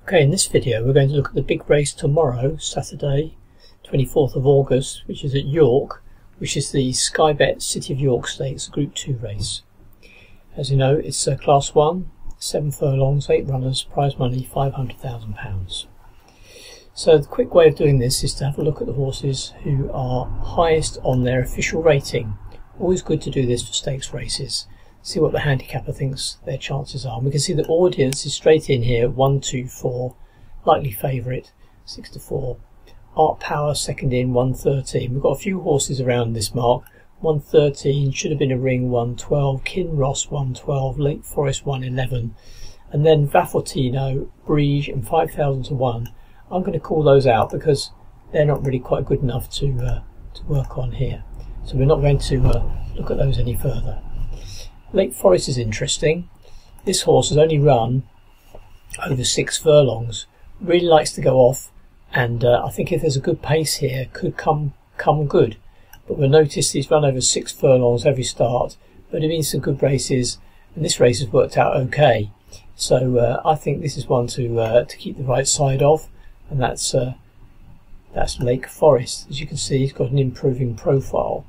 Okay, in this video we're going to look at the big race tomorrow, Saturday, 24th of August, which is at York, which is the Sky Bet City of York Stakes Group 2 race. As you know, it's Class 1, 7 furlongs, 8 runners, prize money £500,000. So the quick way of doing this is to have a look at the horses who are highest on their official rating. Always good to do this for stakes races. See what the handicapper thinks their chances are. And we can see the audience is straight in here, 1, 2, 4, likely favourite, 6 to 4. Art Power second in, 113. We've got a few horses around this mark. 113 should have been a ring, 112. Kinross 112, Lake Forest 111, and then Vaffortino, Brige, and 5,000 to 1. I'm going to call those out because they're not really quite good enough to work on here. So we're not going to look at those any further. Lake Forest is interesting. This horse has only run over 6 furlongs. Really likes to go off, and I think if there's a good pace here, could come good. But we'll notice he's run over 6 furlongs every start, but it means some good races, and this race has worked out okay. So I think this is one to keep the right side of, and that's Lake Forest. As you can see, he's got an improving profile.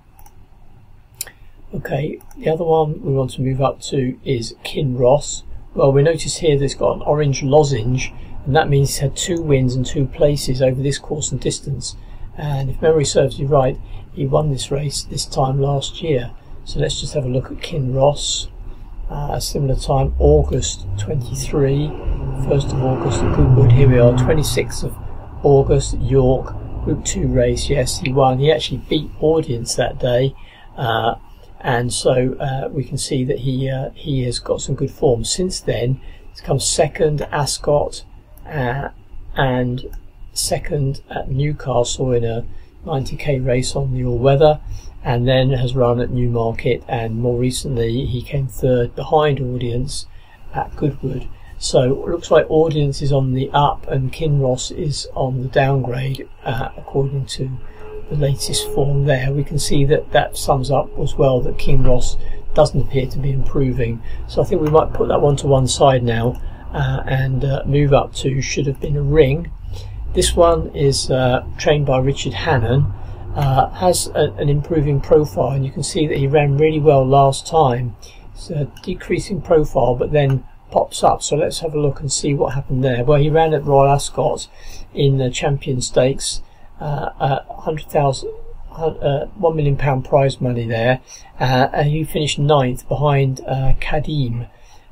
Okay, the other one we want to move up to is Kinross. Well, we notice here that it's got an orange lozenge, and that means he's had 2 wins and 2 places over this course and distance. And if memory serves you right, he won this race this time last year. So let's just have a look at Kinross. A similar time, August 23, 1st of August at Goodwood. Here we are, 26th of August at York, Group 2 race. Yes, he won. He actually beat Audience that day. And so we can see that he has got some good form. Since then, he's come second at Ascot and second at Newcastle in a 90k race on the all-weather, and then has run at Newmarket, and more recently he came third behind Audience at Goodwood. So it looks like Audience is on the up and Kinross is on the downgrade according to the latest form there. We can see that sums up as well that Kinross doesn't appear to be improving. So I think we might put that one to one side now and move up to Should Have Been a Ring. This one is trained by Richard Hannon, has an improving profile, and you can see that he ran really well last time. It's a decreasing profile but then pops up, so let's have a look and see what happened there. Well, he ran at Royal Ascot in the Champion Stakes, £1 million prize money there, and he finished 9th behind Kadim.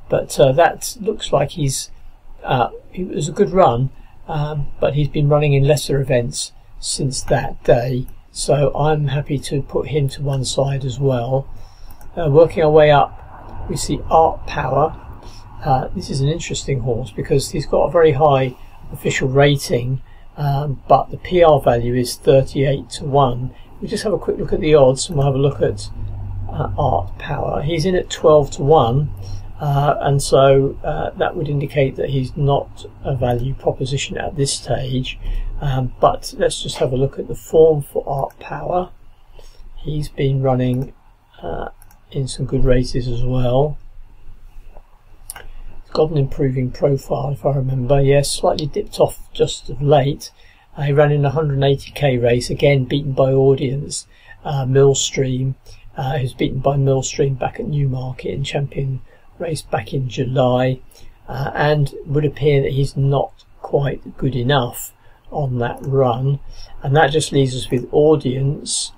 But that looks like it was a good run, but he's been running in lesser events since that day, so I'm happy to put him to one side as well. Working our way up, we see Art Power. This is an interesting horse because he's got a very high official rating, but the PR value is 38 to 1. We just have a quick look at the odds, and we'll have a look at Art Power. He's in at 12 to 1, and so that would indicate that he's not a value proposition at this stage. But let's just have a look at the form for Art Power. He's been running in some good races as well. Got an improving profile, if I remember. Yes, slightly dipped off just of late. He ran in a 180k race, again beaten by Audience. Millstream, he was beaten by Millstream back at Newmarket in Champion race back in July, and would appear that he's not quite good enough on that run. And that just leaves us with Audience,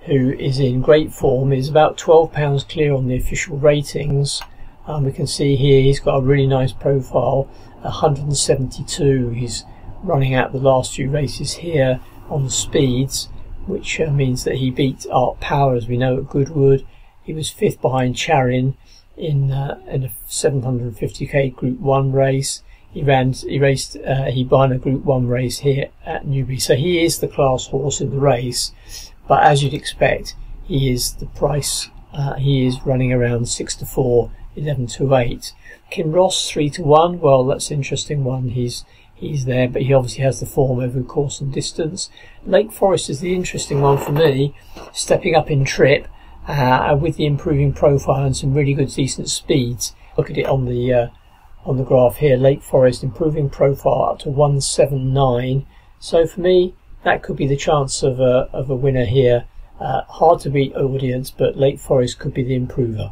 who is in great form. Is about £12 clear on the official ratings. We can see here he's got a really nice profile, 172. He's running out the last few races here on the speeds, which means that he beat Art Power, as we know, at Goodwood. He was 5th behind Charin in a 750k Group 1 race. He won a Group 1 race here at Newbury. So he is the class horse in the race, but as you'd expect, he is the price. He is running around 6 to 4. 11 to 8. Kinross 3 to 1. Well, that's an interesting one. He's there, but he obviously has the form over the course and distance. Lake Forest is the interesting one for me, stepping up in trip with the improving profile and some really good decent speeds. Look at it on the on the graph here. Lake Forest improving profile up to 179. So for me, that could be the chance of a winner here. Hard to beat audience, but Lake Forest could be the improver.